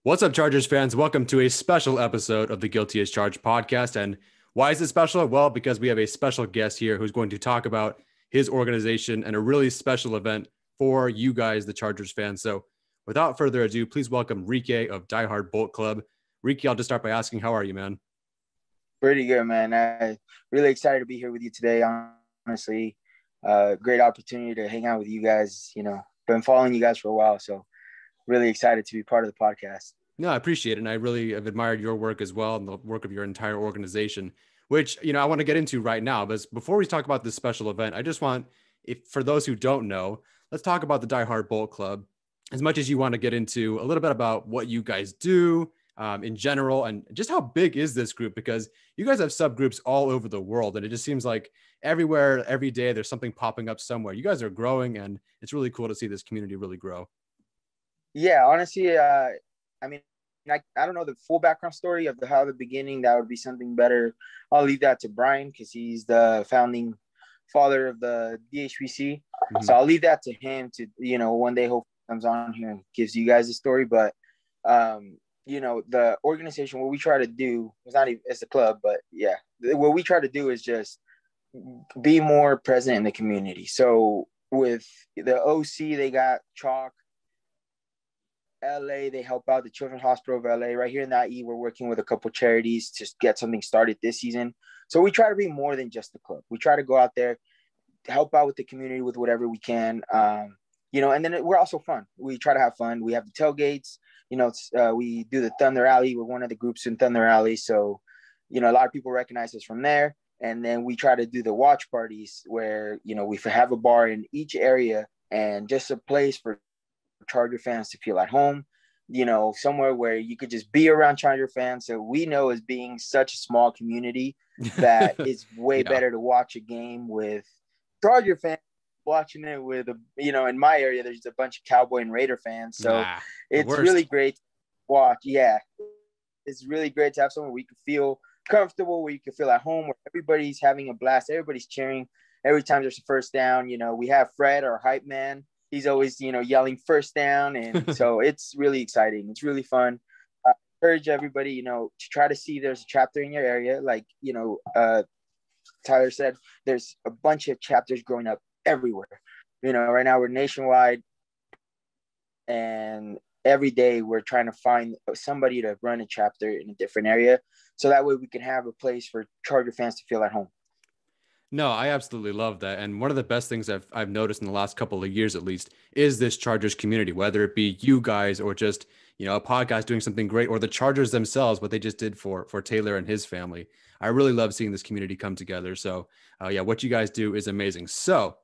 What's up, Chargers fans? Welcome to a special episode of the Guilty as Charged podcast. And why is it special? Well, because we have a special guest here who's going to talk about his organization and a really special event for you guys, the Chargers fans. So without further ado, please welcome Rike of Die Hard Bolt Club. Rike, I'll just start by asking, how are you, man? Pretty good, man. I really excited to be here with you today. Honestly, great opportunity to hang out with you guys. Been following you guys for a while, so really excited to be part of the podcast. No, I appreciate it. And I really have admired your work as well and the work of your entire organization, which, I want to get into right now. But before we talk about this special event, I just want, if for those who don't know, let's talk about the Die Hard Bolt Club. As much as you want to get into a little bit about what you guys do in general, and just how big is this group? Because you guys have subgroups all over the world, and it just seems like everywhere, every day, there's something popping up somewhere. You guys are growing, and it's really cool to see this community really grow. Yeah, honestly, I don't know the full background story of how the beginning. That would be something better. I'll leave that to Brian because he's the founding father of the DHBC. Mm-hmm. So I'll leave that to him to, one day hopefully comes on here and gives you guys a story. But, the organization, what we try to do, it's not even, it's a club, but yeah, what we try to do is just be more present in the community. So with the OC, they got Chalk. LA, they help out the Children's Hospital of LA. Right here in that we're working with a couple charities to get something started this season. So we try to be more than just the club. We try to go out there to help out with the community with whatever we can. And then we're also fun. We try to have fun. We have the tailgates. We do the Thunder Alley. We're one of the groups in Thunder Alley. So, a lot of people recognize us from there. And then we try to do the watch parties where, we have a bar in each area and just a place for Charger fans to feel at home, somewhere where you could just be around Charger fans. So we know as being such a small community that it's way better to watch a game with Charger fans watching it with, in my area, there's a bunch of Cowboy and Raider fans. So it's really great to watch. Yeah, it's really great to have somewhere where you can feel comfortable, where you can feel at home, where everybody's having a blast. Everybody's cheering every time there's a first down. We have Fred, our hype man. He's always, yelling first down. And so it's really exciting. It's really fun. I encourage everybody, to try to see there's a chapter in your area. Like, Tyler said, there's a bunch of chapters growing up everywhere. Right now we're nationwide. And every day we're trying to find somebody to run a chapter in a different area. So that way we can have a place for Charger fans to feel at home. No, I absolutely love that. And one of the best things I've noticed in the last couple of years, at least, is this Chargers community, whether it be you guys or just, a podcast doing something great, or the Chargers themselves, what they just did for Taylor and his family. I really love seeing this community come together. So what you guys do is amazing. So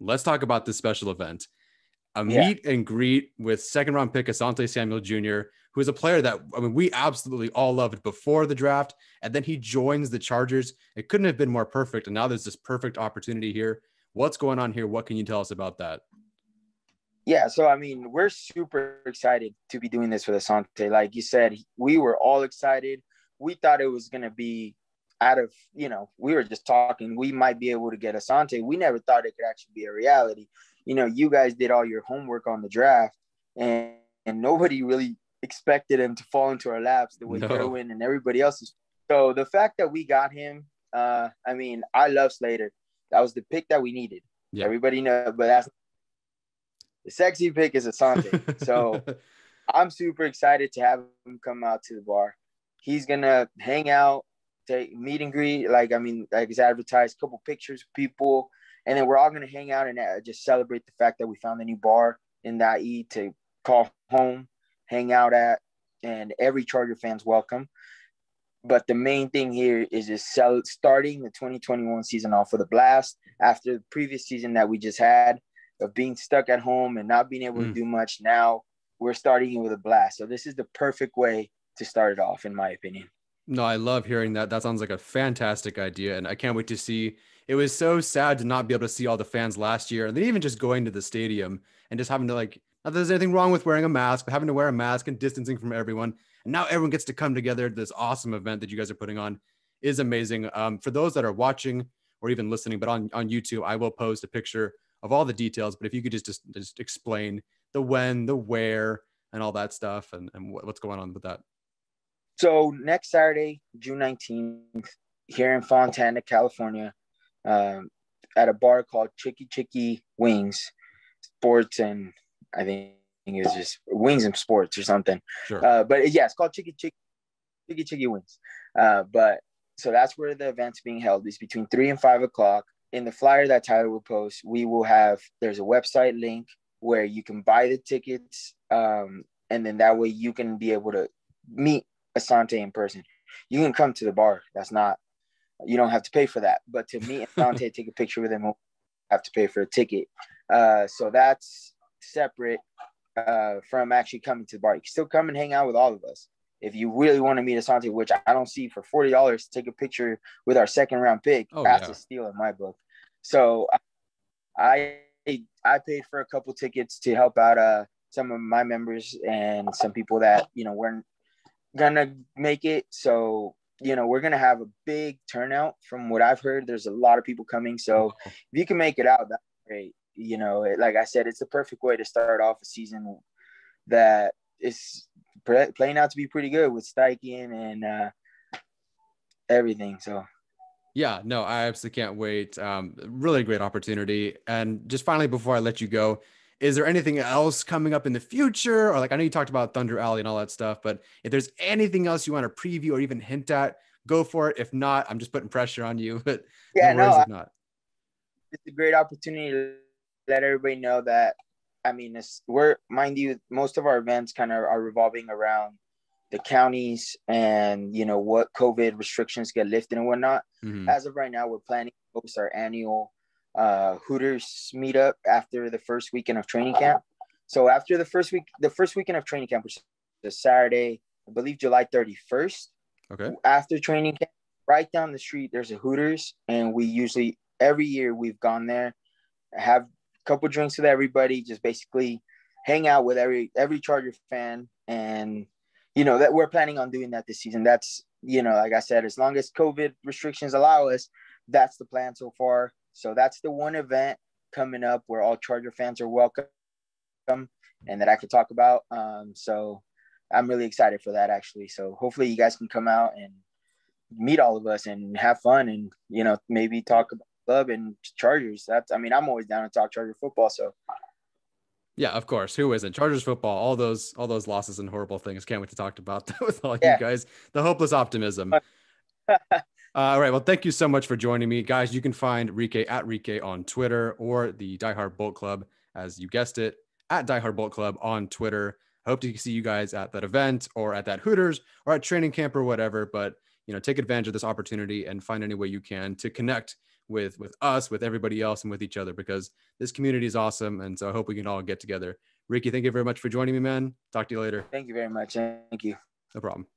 let's talk about this special event. Meet and greet with second round pick Asante Samuel Jr., who is a player that, we absolutely all loved before the draft. And then he joins the Chargers. It couldn't have been more perfect. And now there's this perfect opportunity here. What's going on here? What can you tell us about that? Yeah, so, we're super excited to be doing this with Asante. Like you said, we were all excited. We thought it was going to be out of, we were just talking. We might be able to get Asante. We never thought it could actually be a reality. You guys did all your homework on the draft, and nobody really expected him to fall into our laps the way Derwin and everybody else is. So the fact that we got him, I love Slater. That was the pick that we needed. Yeah. Everybody knows, but that's the sexy pick is Asante. So I'm super excited to have him come out to the bar. He's gonna hang out, take meet and greet, like it's advertised, couple pictures of people. And then we're all going to hang out and just celebrate the fact that we found a new bar in that to call home, hang out at, and every Charger fan's welcome. But the main thing here is just starting the 2021 season off with a blast after the previous season that we just had of being stuck at home and not being able to do much. Now we're starting it with a blast. So this is the perfect way to start it off, in my opinion. No, I love hearing that. That sounds like a fantastic idea. And I can't wait to see. It was so sad to not be able to see all the fans last year. And then even just going to the stadium and just having to, not that there's anything wrong with wearing a mask, but having to wear a mask and distancing from everyone. And now everyone gets to come together. This awesome event that you guys are putting on is amazing. For those that are watching or even listening, but on YouTube, I will post a picture of all the details. But if you could just explain the when, the where, and all that stuff, and what's going on with that? So next Saturday, June 19th, here in Fontana, California, at a bar called Chicky Chicky Wings Sports, and I think it was just Wings and Sports or something. Sure. But yeah, it's called Chicky Chicky Wings. But so that's where the event's being held. It's between 3 and 5 o'clock. In the flyer that Tyler will post, there's a website link where you can buy the tickets. And then that way you can be able to meet Asante in person. You can come to the bar. You don't have to pay for that. But to meet Asante, take a picture with him, you have to pay for a ticket. So that's separate from actually coming to the bar. You can still come and hang out with all of us. If you really want to meet Asante, which I don't see, for $40 to take a picture with our second round pick, that's a steal in my book. So I paid for a couple tickets to help out some of my members and some people that, weren't gonna make it. So, we're gonna have a big turnout. From what I've heard, there's a lot of people coming. So if you can make it out, that's great. Like I said, it's the perfect way to start off a season that is playing out to be pretty good with Steichen and everything. So yeah, no, I absolutely can't wait. Really great opportunity. And just finally, before I let you go, is there anything else coming up in the future? Or, like, I know you talked about Thunder Alley and all that stuff, but if there's anything else you want to preview or even hint at, go for it. If not, I'm just putting pressure on you, but yeah, no worries if not. It's a great opportunity to let everybody know that, mind you, most of our events kind of are revolving around the counties and, what COVID restrictions get lifted and whatnot. Mm-hmm. As of right now, we're planning to host our annual Hooters meetup after the first weekend of training camp. So after the first weekend of training camp, which is the Saturday, I believe July 31st. Okay. After training camp, right down the street, there's a Hooters. And we usually, every year we've gone there, have a couple drinks with everybody, just basically hang out with every Charger fan. And, that we're planning on doing that this season. That's, like I said, as long as COVID restrictions allow us, that's the plan so far. So that's the one event coming up where all Charger fans are welcome and that I could talk about. So I'm really excited for that, actually. So hopefully you guys can come out and meet all of us and have fun and, maybe talk about club and Chargers. I'm always down to talk Charger football. So yeah, of course. Who isn't? Chargers football, all those losses and horrible things. Can't wait to talk about that with all you guys. The hopeless optimism. All right. Well, thank you so much for joining me, guys. You can find Rike at Rike on Twitter, or the Die Hard Bolt Club, as you guessed it, at Die Hard Bolt Club on Twitter. I hope to see you guys at that event or at that Hooters or at training camp or whatever. But, take advantage of this opportunity and find any way you can to connect with us, with everybody else, and with each other, because this community is awesome. And so I hope we can all get together. Ricky, thank you very much for joining me, man. Talk to you later. Thank you very much. Thank you. No problem.